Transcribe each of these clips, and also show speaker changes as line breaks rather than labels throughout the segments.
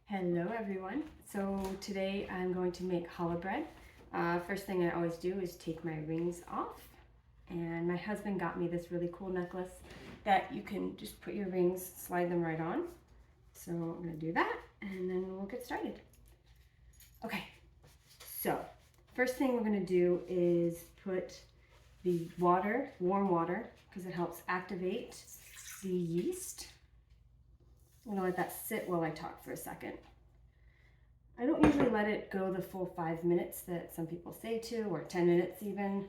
Hello everyone. So today I'm going to make challah bread. First thing I always do is take my rings off, and my husband got me this really cool necklace that you can just put your rings, slide them right on. So I'm going to do that and then we'll get started. Okay, so first thing we're going to do is put the water, warm water, because it helps activate the yeast. I'm gonna let that sit while I talk for a second. I don't usually let it go the full 5 minutes that some people say to, or 10 minutes even.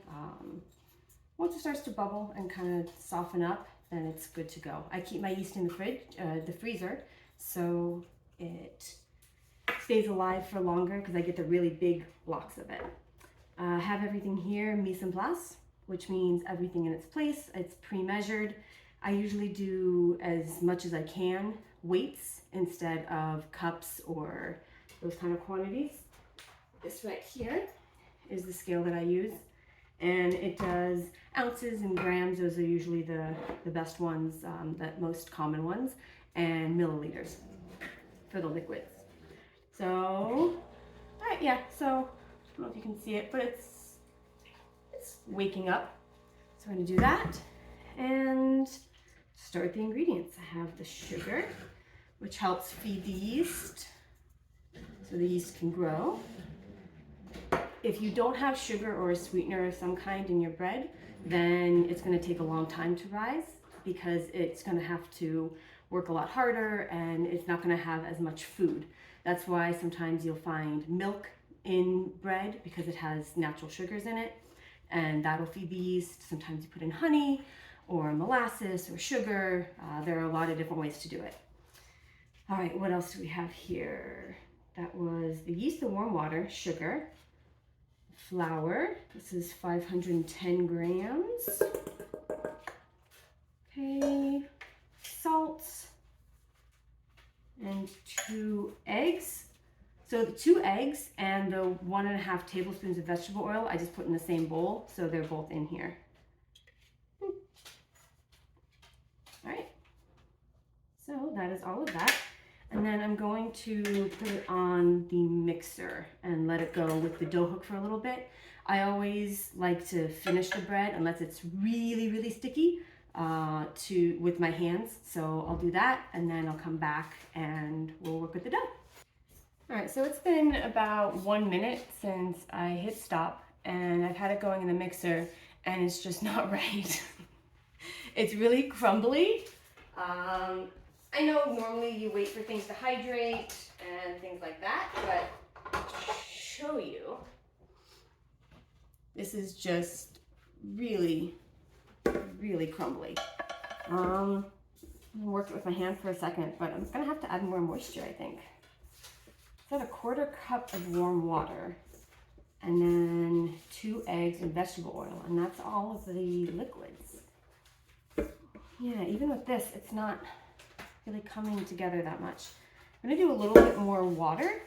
Once it starts to bubble and kind of soften up, then it's good to go. I keep my yeast in the freezer, so it stays alive for longer because I get the really big blocks of it. I have everything here mise en place, which means everything in its place. It's pre-measured. I usually do as much as I can weights instead of cups or those kind of quantities. This right here is the scale that I use, and it does ounces and grams. Those are usually the best ones, the most common ones, and milliliters for the liquids. So, all right, yeah, so I don't know if you can see it, but it's waking up. So I'm gonna do that and start the ingredients. I have the sugar, which helps feed the yeast so the yeast can grow. If you don't have sugar or a sweetener of some kind in your bread, then it's going to take a long time to rise because it's going to have to work a lot harder and it's not going to have as much food. That's why sometimes you'll find milk in bread because it has natural sugars in it, and that'll feed the yeast. Sometimes you put in honey or molasses or sugar. There are a lot of different ways to do it. All right, what else do we have here? That was the yeast, the warm water, sugar, flour. This is 510 grams. Okay, salt, and 2 eggs. So the 2 eggs and the 1.5 tablespoons of vegetable oil, I just put in the same bowl, so they're both in here. All right, so that is all of that. And then I'm going to put it on the mixer and let it go with the dough hook for a little bit. I always like to finish the bread unless it's really, really sticky with my hands. So I'll do that and then I'll come back and we'll work with the dough. All right, so it's been about 1 minute since I hit stop, and I've had it going in the mixer and it's just not right. It's really crumbly. I know normally you wait for things to hydrate and things like that, but to show you, this is just really, really crumbly. I'm gonna work it with my hand for a second, but I'm gonna have to add more moisture, I think. So I have a 1/4 cup of warm water and then 2 eggs and vegetable oil, and that's all of the liquids. Yeah, even with this, it's not really coming together that much. I'm gonna do a little bit more water.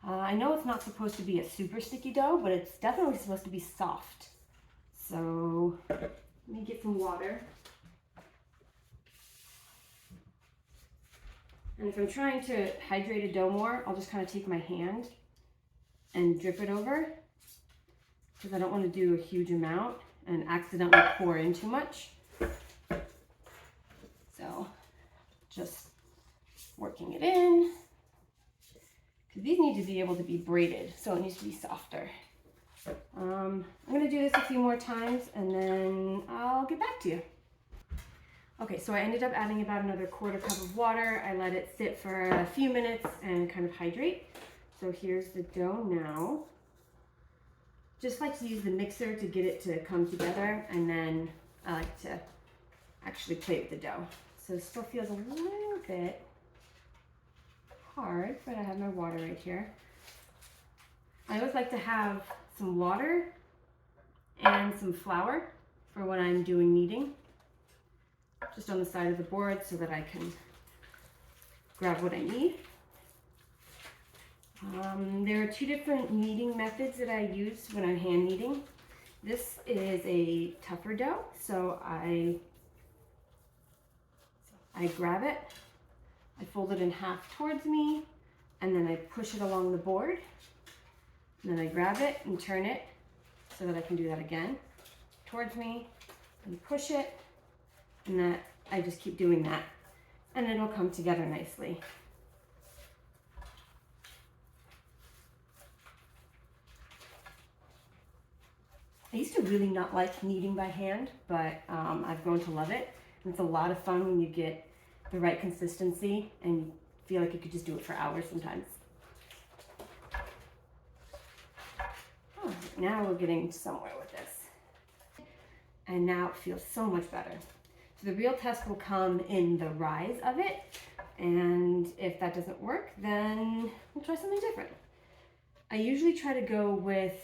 I know it's not supposed to be a super sticky dough, but it's definitely supposed to be soft. So let me get some water. And if I'm trying to hydrate a dough more, I'll just kind of take my hand and drip it over, because I don't want to do a huge amount and accidentally pour in too much. So just working it in, because these need to be able to be braided, so it needs to be softer. I'm going to do this a few more times and then I'll get back to you. Okay, so I ended up adding about another 1/4 cup of water. I let it sit for a few minutes and kind of hydrate. So here's the dough now. Just like to use the mixer to get it to come together, and then I like to actually play with the dough. So it still feels a little bit hard, but I have my water right here. I always like to have some water and some flour for when I'm doing kneading, just on the side of the board so that I can grab what I need. There are 2 different kneading methods that I use when I'm hand kneading. This is a tougher dough, so I grab it, I fold it in half towards me, and then I push it along the board, and then I grab it and turn it so that I can do that again towards me, and push it, and that I just keep doing that, and it'll come together nicely. I used to really not like kneading by hand, but I've grown to love it. And it's a lot of fun when you get the right consistency and you feel like you could just do it for hours sometimes. Oh, now we're getting somewhere with this. And now it feels so much better. So the real test will come in the rise of it. And if that doesn't work, then we'll try something different. I usually try to go with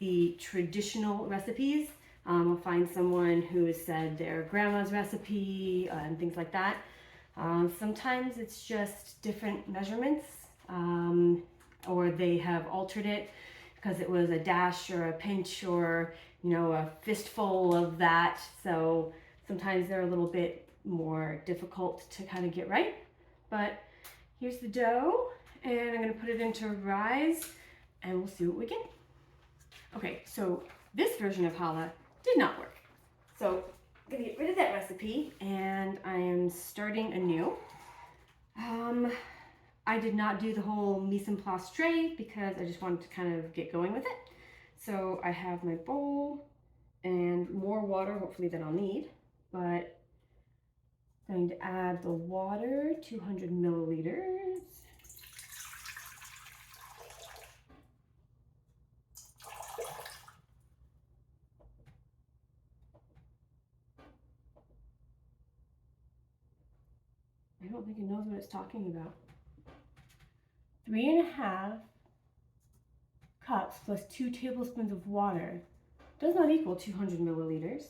the traditional recipes. I'll find someone who has said their grandma's recipe and things like that. Sometimes it's just different measurements, or they have altered it because it was a dash or a pinch or, you know, a fistful of that. So sometimes they're a little bit more difficult to kind of get right. But here's the dough, and I'm going to put it into rise, and we'll see what we get. Okay, so this version of challah did not work. So I'm gonna get rid of that recipe, and I am starting anew. I did not do the whole mise en place tray because I just wanted to kind of get going with it. So I have my bowl and more water, hopefully, than I'll need, but I'm going to add the water, 200 milliliters. I don't think it knows what it's talking about. 3.5 cups plus 2 tablespoons of water does not equal 200 milliliters.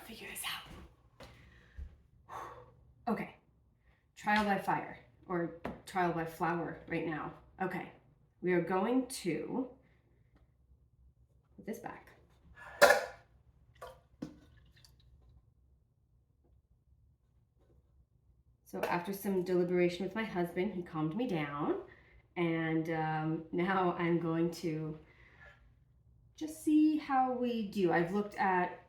Figure this out. Okay, trial by fire, or trial by flour right now. Okay, we are going to put this back. So after some deliberation with my husband, he calmed me down, and now I'm going to just see how we do. I've looked at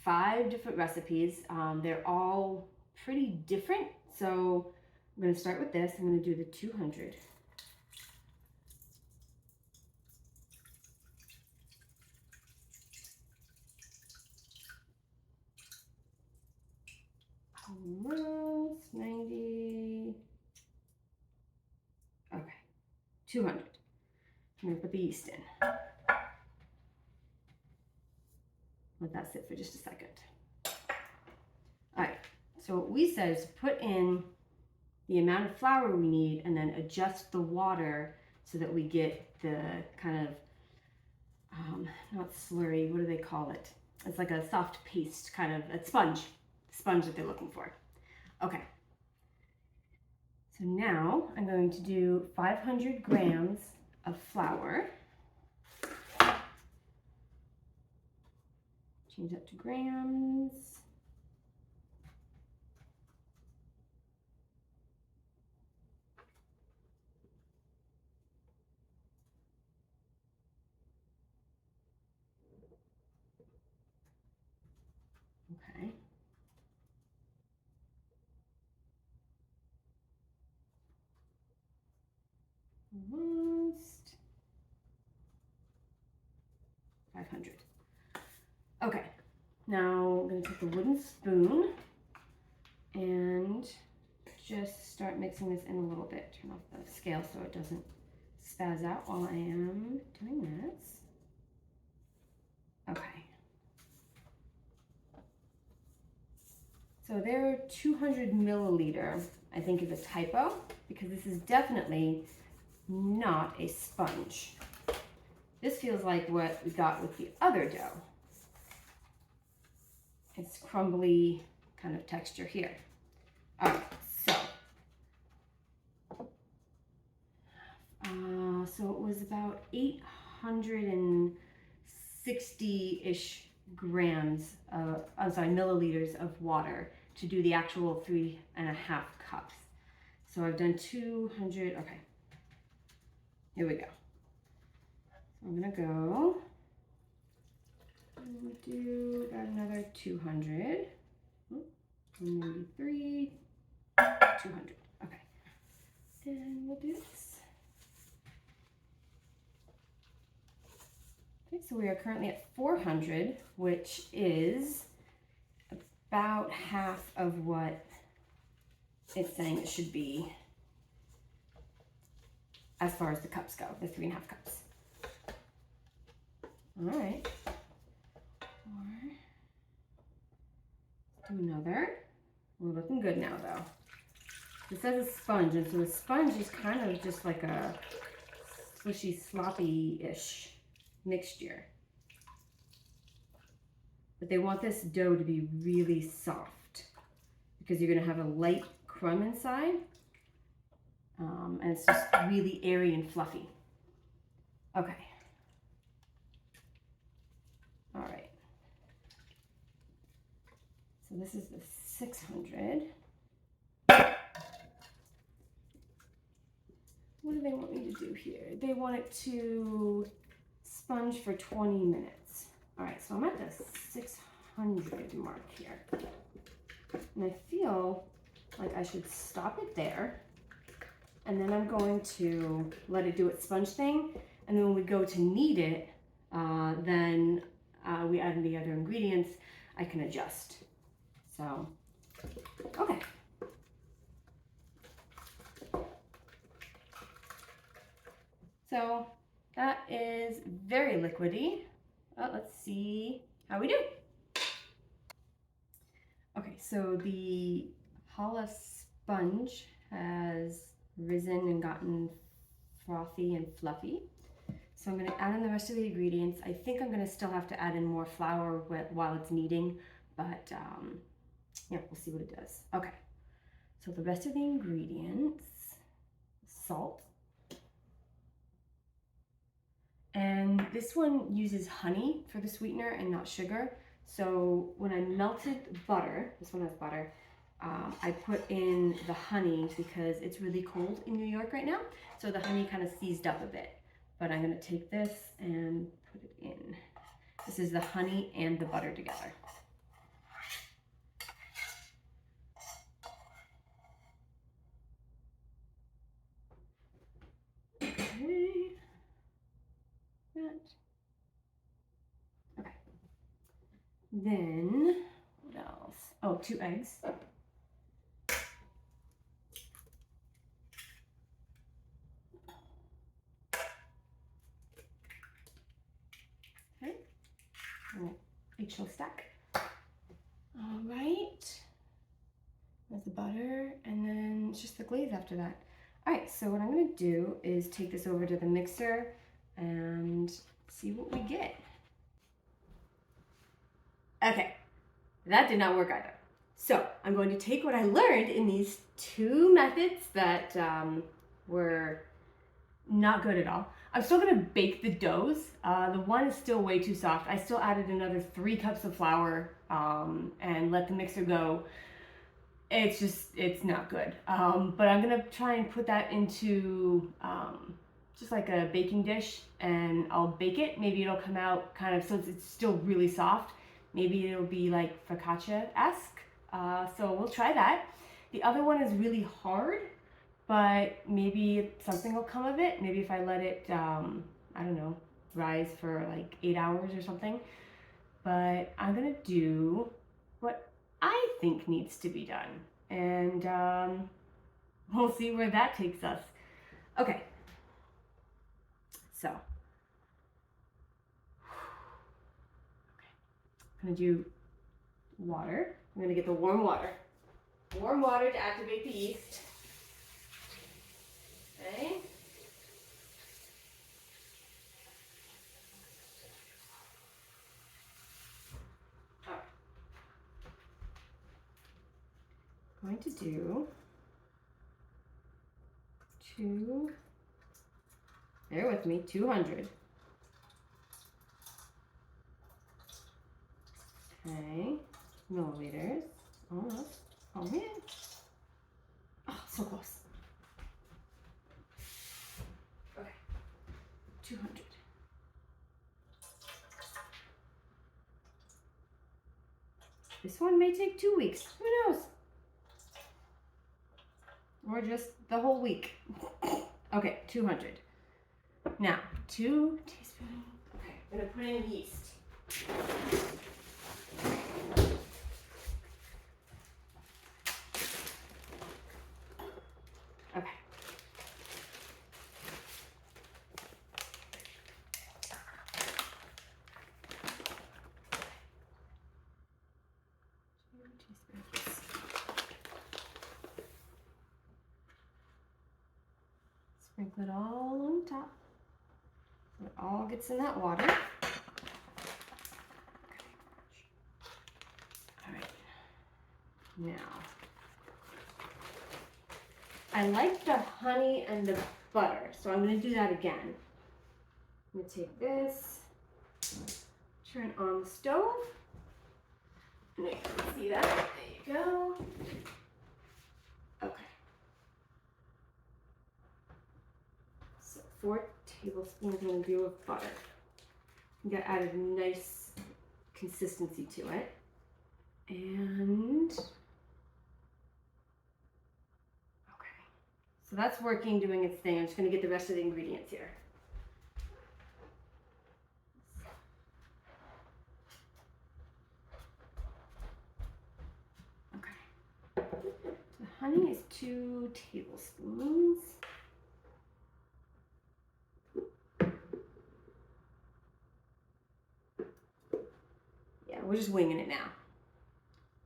5 different recipes. They're all pretty different, so I'm going to start with this. I'm going to do the 200. Almost 90. Okay, 200. I'm going to put the yeast in. Let that sit for just a second. All right, so what we said is to put in the amount of flour we need and then adjust the water so that we get the kind of, not slurry, what do they call it? It's like a soft paste, kind of a sponge that they're looking for. Okay. So now I'm going to do 500 grams of flour. Change that to grams. Okay. Almost 500. Okay, now I'm going to take the wooden spoon and just start mixing this in a little bit. Turn off the scale so it doesn't spaz out while I am doing this. Okay. So there, 200 milliliter, I think, is a typo because this is definitely not a sponge. This feels like what we got with the other dough. It's crumbly kind of texture here. All right, so it was about 860-ish milliliters of water to do the actual 3.5 cups. So I've done 200, okay. Here we go. So I'm gonna go, and we'll do about another 200, maybe 3, 200, okay. Then we'll do this. Okay, so we are currently at 400, which is about half of what it's saying it should be as far as the cups go, the 3.5 cups. All right. Do another. We're looking good now, though. This says a sponge, and so a sponge is kind of just like a slushy, sloppy-ish mixture. But they want this dough to be really soft because you're going to have a light crumb inside, and it's just really airy and fluffy. Okay. All right. So this is the 600. What do they want me to do here? They want it to sponge for 20 minutes. All right, so I'm at the 600 mark here. And I feel like I should stop it there. And then I'm going to let it do its sponge thing. And then when we go to knead it, then we add in the other ingredients, I can adjust. So, okay. So that is very liquidy. Let's see how we do. Okay, so the challah sponge has risen and gotten frothy and fluffy. So I'm going to add in the rest of the ingredients. I think I'm going to still have to add in more flour while it's kneading, but yeah, we'll see what it does. Okay, so the rest of the ingredients, salt. And this one uses honey for the sweetener and not sugar. So when I melted butter, this one has butter, I put in the honey because it's really cold in New York right now. So the honey kind of seized up a bit. But I'm going to take this and put it in. This is the honey and the butter together. Okay. Okay. Then, what else? Oh, 2 eggs. Okay. Eggshell stack. All right. There's the butter, and then it's just the glaze after that. All right, so what I'm gonna do is take this over to the mixer and see what we get. Okay, that did not work either. So I'm going to take what I learned in these 2 methods that were not good at all. I'm still gonna bake the doughs. The one is still way too soft. I still added another 3 cups of flour and let the mixer go. It's not good. But I'm gonna try and put that into just like a baking dish, and I'll bake it. Maybe it'll come out kind of, since it's still really soft, maybe it'll be like focaccia-esque. So we'll try that. The other one is really hard, but maybe something will come of it. Maybe if I let it, I don't know, rise for like 8 hours or something. But I'm gonna do what I think needs to be done, and we'll see where that takes us. Okay, so I'm gonna do water. I'm gonna get the warm water to activate the yeast. Okay. I'm going to do 2, bear with me, 200. milliliters. Almost. Oh man. Oh, so close. Okay. 200. This one may take 2 weeks. Who knows? Or just the whole week. Okay, 200. Now, 2 teaspoons. Okay, I'm gonna put in yeast. Okay. Sprinkle it all on top. So it all gets in that water. All right. Now, I like the honey and the butter, so I'm going to do that again. I'm going to take this, turn it on the stove. And you can see that. There you go. Okay. So 4 tablespoons I'm going to do of butter. That added a nice consistency to it. And okay, so that's working, doing its thing. I'm just going to get the rest of the ingredients here. Okay, the honey is 2 tablespoons. Yeah, we're just winging it now.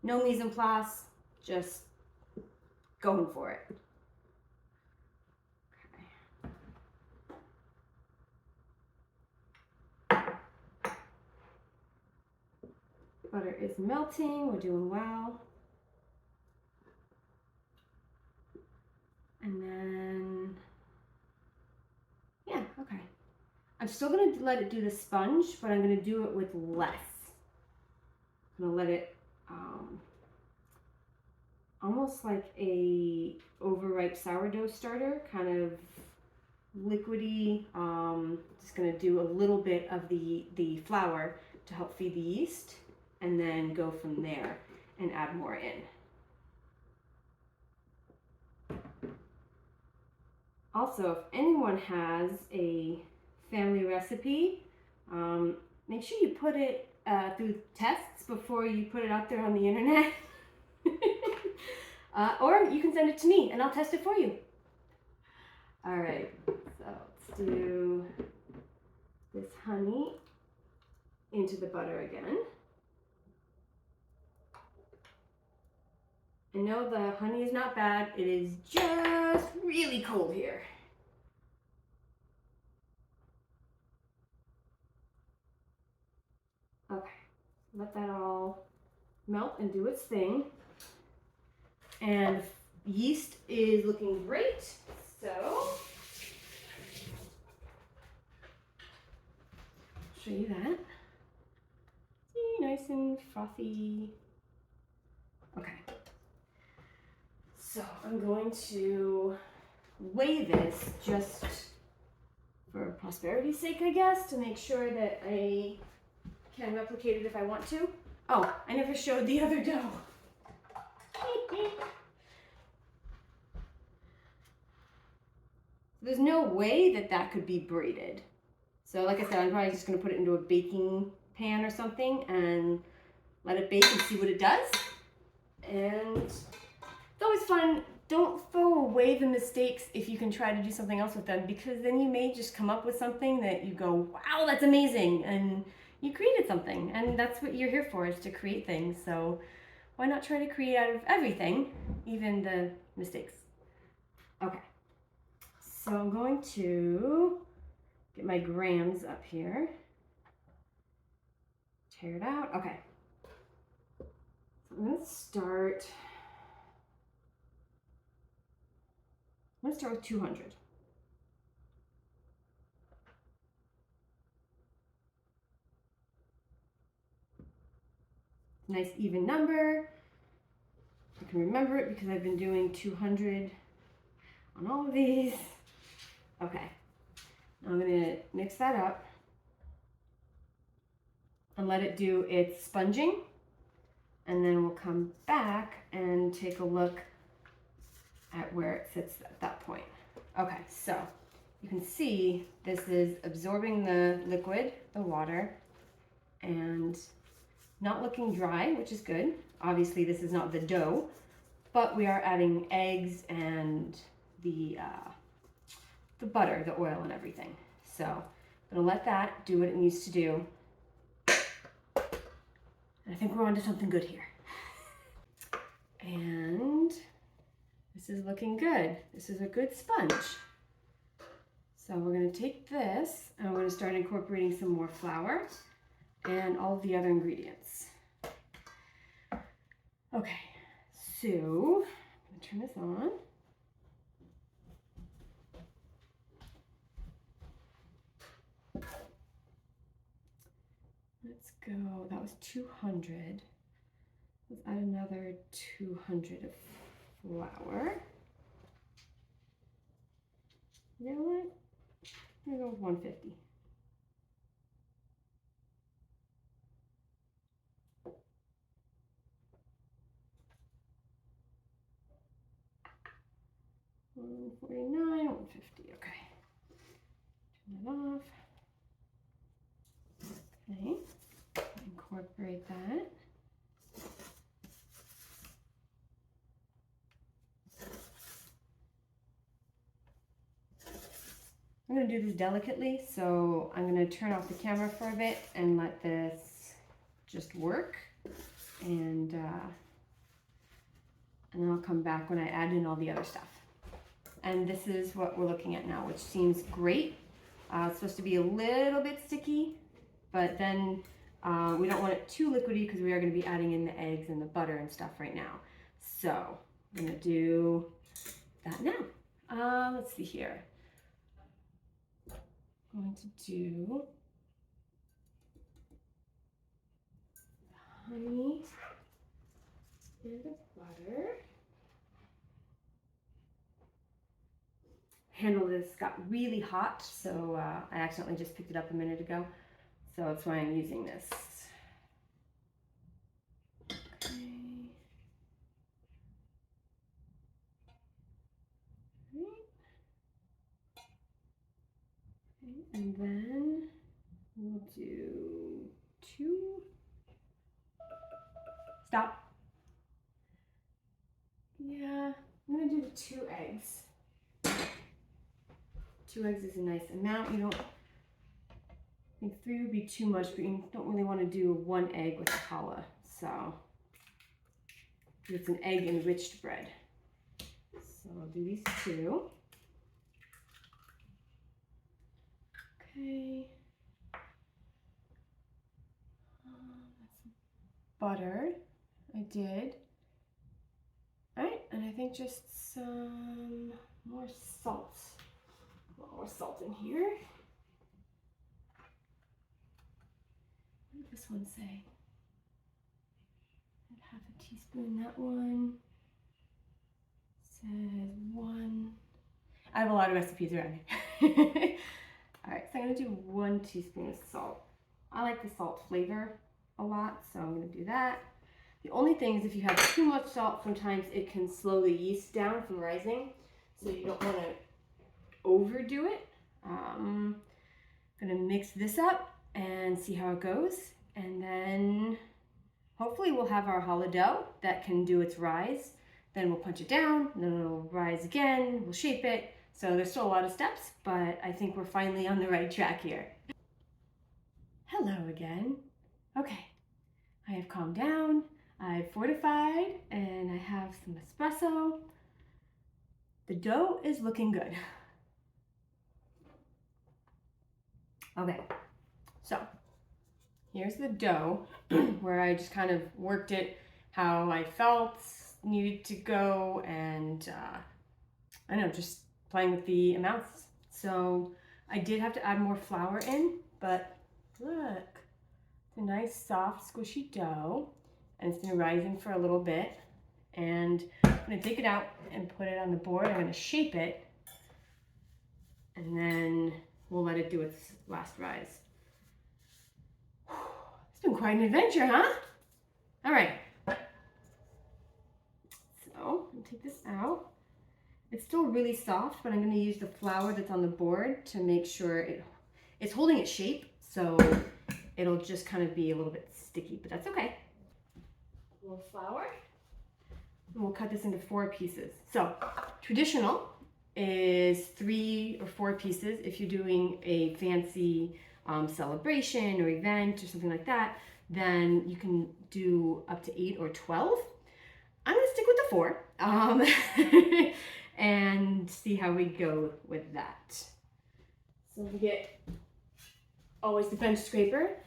No mise en place, just going for it. Okay. Butter is melting, we're doing well. And then, yeah, okay. I'm still gonna let it do the sponge, but I'm gonna do it with less. I'm gonna let it almost like a overripe sourdough starter, kind of liquidy. Just gonna do a little bit of the flour to help feed the yeast, and then go from there and add more in. Also, if anyone has a family recipe, make sure you put it through tests before you put it out there on the internet. Or you can send it to me and I'll test it for you. All right, so let's do this honey into the butter again. And no, the honey is not bad. It is just really cold here. Okay, let that all melt and do its thing. And yeast is looking great, so show you that. See, nice and frothy. Okay, so I'm going to weigh this just for prosperity's sake, I guess, to make sure that I can replicate it if I want to. Oh, I never showed the other dough. There's no way that that could be braided. So like I said, I'm probably just going to put it into a baking pan or something and let it bake and see what it does. And it's always fun. Don't throw away the mistakes if you can try to do something else with them, because then you may just come up with something that you go, wow, that's amazing. And you created something, and that's what you're here for, is to create things. So why not try to create out of everything, even the mistakes? Okay. So I'm going to get my grams up here. Tear it out. Okay. So I'm going to start. I'm going to start with 200. nice even number. I can remember it because I've been doing 200 on all of these. Okay, I'm gonna mix that up and let it do its sponging, and then we'll come back and take a look at where it sits at that point. Okay, so you can see this is absorbing the liquid, the water, and not looking dry, which is good. Obviously this is not the dough, but we are adding eggs and the butter, the oil and everything. So I'm gonna let that do what it needs to do. And I think we're onto something good here. And this is looking good. This is a good sponge. So we're gonna take this and we're gonna start incorporating some more flour and all of the other ingredients. Okay, so I'm gonna turn this on. Let's go, that was 200. Let's add another 200 of flour. You know what? I'm gonna go with 150. $149, $150. Okay. Turn that off. Okay. Incorporate that. I'm going to do this delicately, so I'm going to turn off the camera for a bit and let this just work, and then I'll come back when I add in all the other stuff. And this is what we're looking at now, which seems great. It's supposed to be a little bit sticky, but then we don't want it too liquidy because we are going to be adding in the eggs and the butter and stuff right now. So I'm going to do that now. Let's see here. I'm going to do the honey and the butter. Handle this got really hot, so I accidentally just picked it up a minute ago, so that's why I'm using this. Okay. Okay, and then we'll do 2. Stop. Yeah, I'm gonna do the 2 eggs. 2 eggs is a nice amount. You don't, I think 3 would be too much, but you don't really want to do 1 egg with a challah. So it's an egg enriched bread. So I'll do these 2. Okay. That's buttered. I did. All right, and I think just some more salt. A little more salt in here. What did this one say? Half a teaspoon. That one says 1. I have a lot of recipes around here. All right, so I'm gonna do 1 teaspoon of salt. I like the salt flavor a lot, so I'm gonna do that. The only thing is if you have too much salt, sometimes it can slow the yeast down from rising, so you don't want to overdo it. I'm gonna mix this up and see how it goes, and then hopefully we'll have our challah dough that can do its rise. Then we'll punch it down, and then it'll rise again, we'll shape it. So there's still a lot of steps, but I think we're finally on the right track here. Hello again. Okay, I have calmed down, I've fortified, and I have some espresso. The dough is looking good. Okay, so here's the dough where I just kind of worked it how I felt needed to go, and I don't know, just playing with the amounts. So I did have to add more flour in, but look, it's a nice soft squishy dough. and it's been rising for a little bit. And I'm gonna take it out and put it on the board. I'm gonna shape it, and then we'll let it do its last rise. It's been quite an adventure, huh? All right. So I'll take this out. It's still really soft, but I'm going to use the flour that's on the board to make sure it's holding its shape, so it'll just kind of be a little bit sticky, but that's okay. A little flour. And we'll cut this into 4 pieces. So traditional is 3 or 4 pieces. If you're doing a fancy celebration or event or something like that, then you can do up to 8 or 12. I'm gonna stick with the 4 and see how we go with that. So we get always the bench scraper.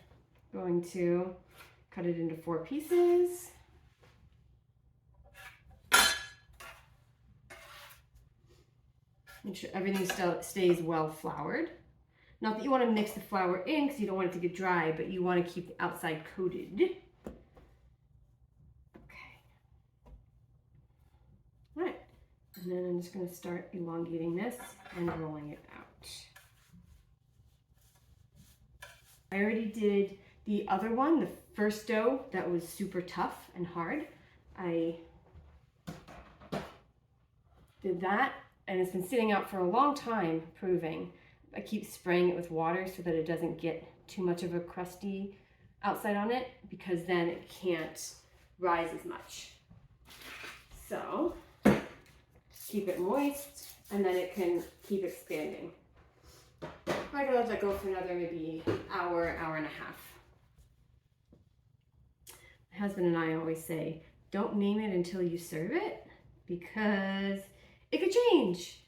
Going to cut it into 4 pieces. Make sure everything still stays well floured. Not that you want to mix the flour in because you don't want it to get dry, but you want to keep the outside coated. Okay. All right. And then I'm just going to start elongating this and rolling it out. I already did the other one, the first dough that was super tough and hard. I did that, and it's been sitting out for a long time proving. I keep spraying it with water so that it doesn't get too much of a crusty outside on it, because then it can't rise as much. So just keep it moist, and then it can keep expanding. I can let that go for another maybe hour, hour and a half. My husband and I always say, don't name it until you serve it, because it could change.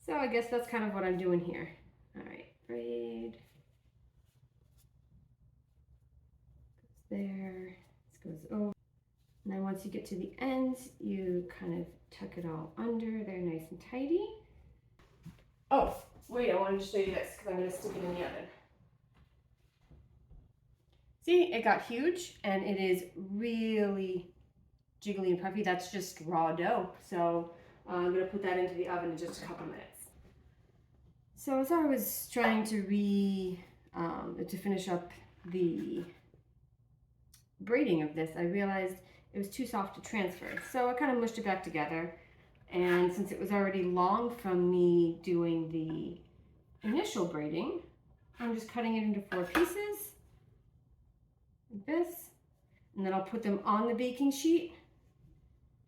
So I guess that's kind of what I'm doing here. All right, braid. Goes there, this goes over. And then once you get to the ends, you kind of tuck it all under there nice and tidy. Oh, wait, I wanted to show you this because I'm gonna stick it in the oven. See, it got huge and it is really jiggly and puffy. That's just raw dough. So I'm gonna put that into the oven in just a couple minutes. So as I was trying to finish up the braiding of this, I realized it was too soft to transfer. So I kind of mushed it back together. And since it was already long from me doing the initial braiding, I'm just cutting it into 4 pieces, like this. And then I'll put them on the baking sheet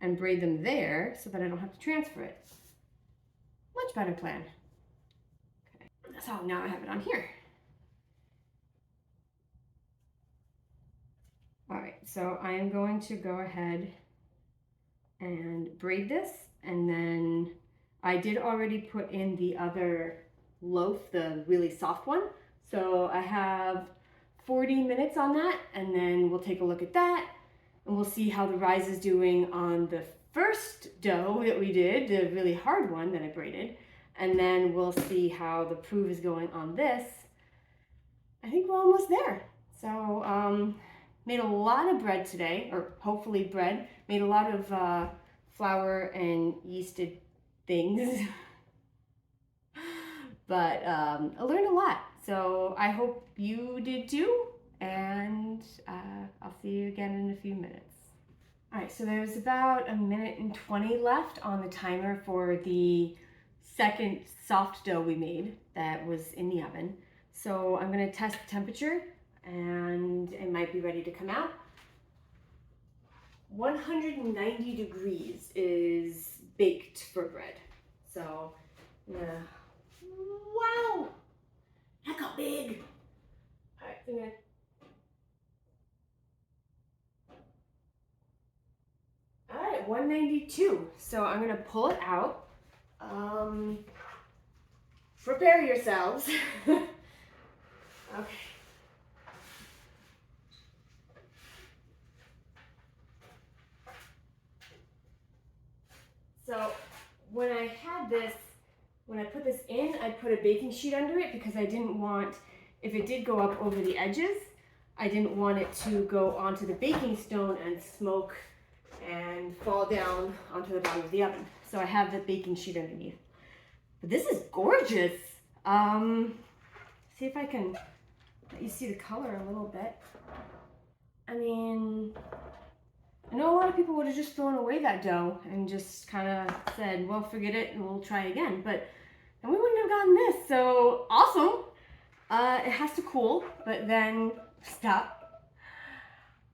and braid them there so that I don't have to transfer it. Much better plan. So now I have it on here. All right, so I am going to go ahead and braid this, and then I did already put in the other loaf, the really soft one. So I have 40 minutes on that, and then we'll take a look at that, and we'll see how the rise is doing on the first dough that we did, the really hard one that I braided. And then we'll see how the proof is going on this. I think we're almost there. So made a lot of bread today, or hopefully bread. Made a lot of flour and yeasted things. But I learned a lot. So I hope you did too. And I'll see you again in a few minutes. All right, so there's about 1 minute and 20 left on the timer for the second soft dough we made that was in the oven. So I'm going to test the temperature and it might be ready to come out. 190 degrees is baked for bread. So wow, that got big. All right, so I'm gonna all right, 192. So I'm gonna pull it out. Prepare yourselves. Okay. So when I put this in, I put a baking sheet under it because I didn't want, if it did go up over the edges, I didn't want it to go onto the baking stone and smoke and fall down onto the bottom of the oven. So I have the baking sheet underneath. But this is gorgeous. See if I can let you see the color a little bit. I mean, I know a lot of people would have just thrown away that dough and just kind of said, well, forget it and we'll try again. But then we wouldn't have gotten this. So awesome. It has to cool, but then stop.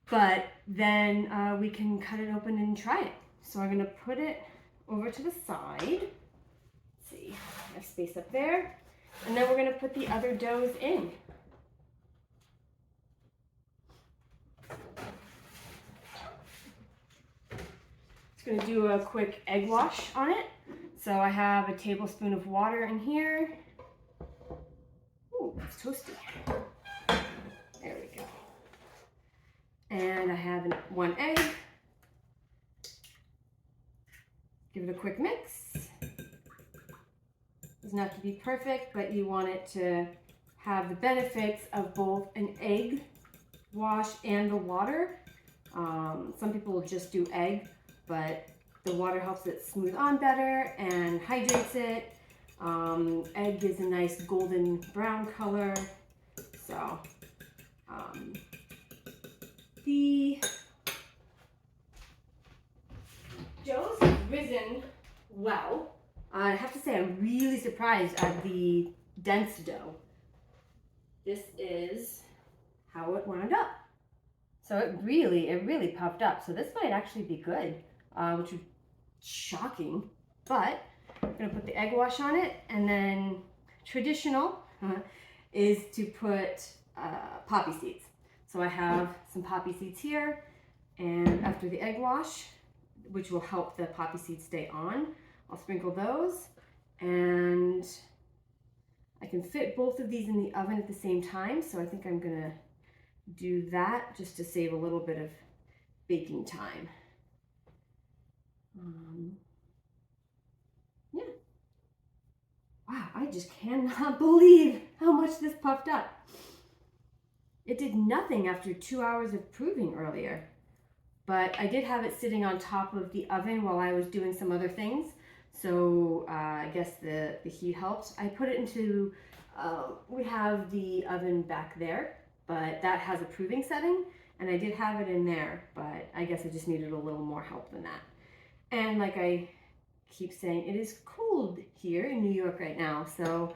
But then we can cut it open and try it. So I'm going to put it over to the side. Let's see, I have space up there. And then we're going to put the other doughs in. Going to do a quick egg wash on it. So I have a tablespoon of water in here. Ooh, it's toasty. There we go. And I have one egg. Give it a quick mix. Doesn't have to be perfect, but you want it to have the benefits of both an egg wash and the water. Some people will just do egg, but the water helps it smooth on better and hydrates it. Egg gives a nice golden brown color. So the doughs have risen well. I have to say I'm really surprised at the dense dough. This is how it wound up. So it really puffed up. So this might actually be good, which is shocking. But I'm gonna put the egg wash on it, and then traditional is to put poppy seeds. So I have some poppy seeds here, and after the egg wash, which will help the poppy seeds stay on, I'll sprinkle those, and I can fit both of these in the oven at the same time. So I think I'm gonna do that just to save a little bit of baking time. Yeah. Wow, I just cannot believe how much this puffed up. It did nothing after 2 hours of proving earlier, but I did have it sitting on top of the oven while I was doing some other things. So I guess the heat helped. I put it into, we have the oven back there, but that has a proving setting, and I did have it in there, but I guess I just needed a little more help than that. And like I keep saying, it is cold here in New York right now, so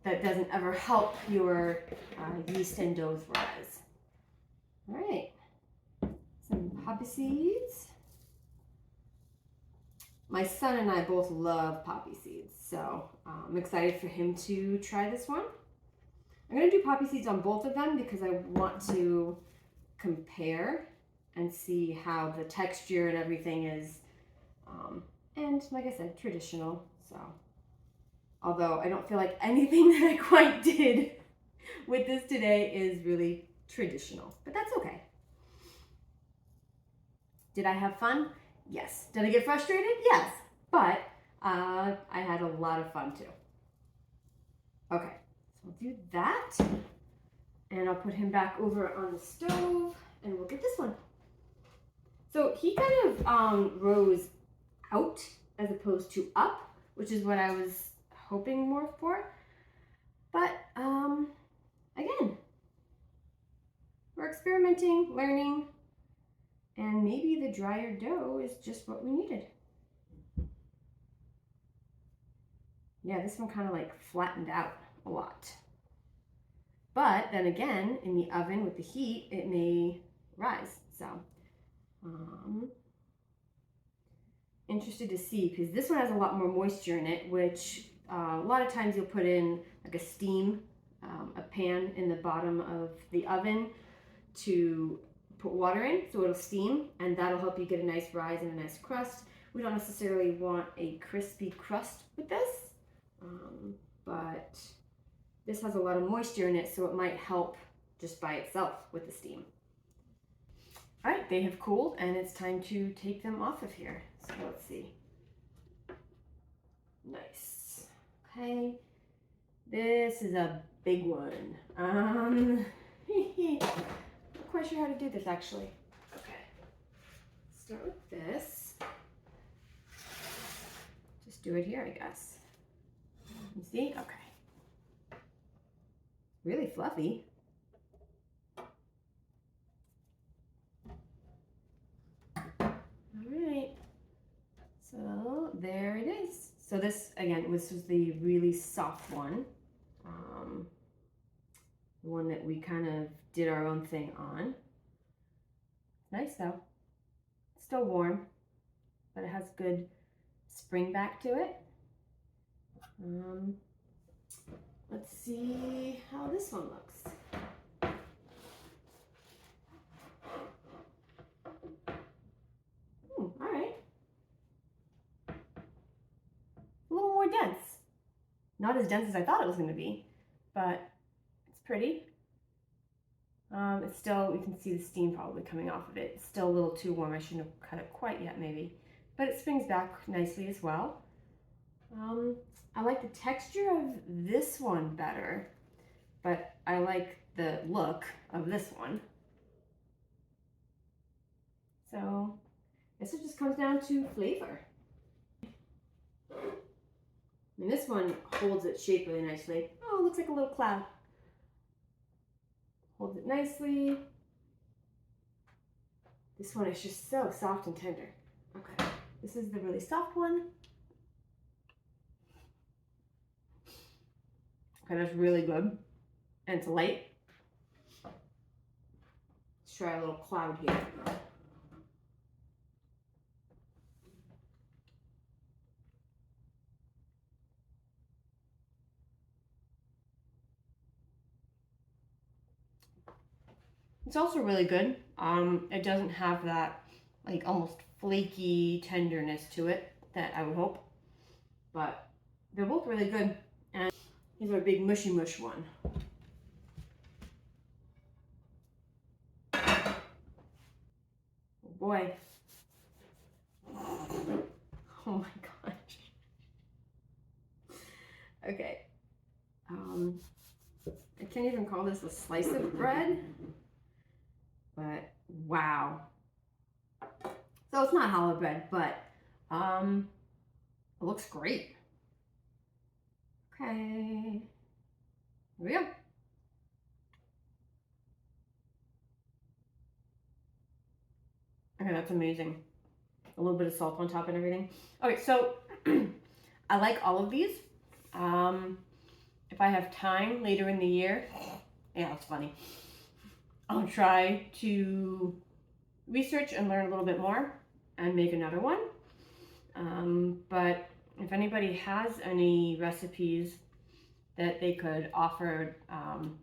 that doesn't ever help your yeast and doughs rise. All right, some poppy seeds. My son and I both love poppy seeds, so I'm excited for him to try this one. I'm going to do poppy seeds on both of them because I want to compare and see how the texture and everything is. And like I said, traditional. So, although I don't feel like anything that I quite did with this today is really traditional, but that's okay. Did I have fun? Yes. Did I get frustrated? Yes. But I had a lot of fun too. Okay. So I'll do that, and I'll put him back over on the stove, and we'll get this one. So he kind of rose out as opposed to up, which is what I was hoping more for. But again, we're experimenting, learning, and maybe the drier dough is just what we needed. Yeah, this one kind of like flattened out a lot. But then again, in the oven with the heat, it may rise. So, interested to see, because this one has a lot more moisture in it, which a lot of times you'll put in like a steam, a pan in the bottom of the oven to put water in, so it'll steam, and that'll help you get a nice rise and a nice crust. We don't necessarily want a crispy crust with this, but this has a lot of moisture in it, so it might help just by itself with the steam. All right, they have cooled, and it's time to take them off of here. So let's see. Nice. Okay, this is a big one. quite sure how to do this actually. Okay, start with this. Just do it here, I guess. You see? Okay. Really fluffy. Alright. So there it is. So this, again, this was the really soft one. The one that we kind of did our own thing on. Nice though. It's still warm, but it has good spring back to it. Let's see how this one looks. All right. A little more dense. Not as dense as I thought it was going to be, but it's pretty. It's still, you can see the steam probably coming off of it. It's still a little too warm. I shouldn't have cut it quite yet maybe, but it springs back nicely as well. I like the texture of this one better, but I like the look of this one. So I guess it just comes down to flavor. And this one holds its shape really nicely. Oh, it looks like a little cloud. Holds it nicely. This one is just so soft and tender. Okay, this is the really soft one. Okay, that's really good. And it's light. Let's try a little cloud here. It's also really good. It doesn't have that like almost flaky tenderness to it that I would hope, but they're both really good. And here's our big mushy mush one. Oh boy. Oh my gosh. Okay. I can't even call this a slice of bread. But wow. So it's not challah bread, but it looks great. Okay. Here we go. Okay, that's amazing. A little bit of salt on top and everything. Okay, so I like all of these. If I have time later in the year, yeah, it's funny. I'll try to research and learn a little bit more and make another one. But if anybody has any recipes that they could offer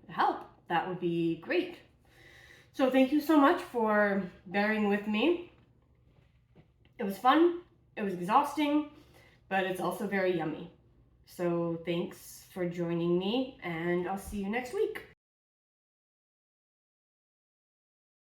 help, that would be great. So thank you so much for bearing with me. It was fun, it was exhausting, but it's also very yummy. So thanks for joining me, and I'll see you next week.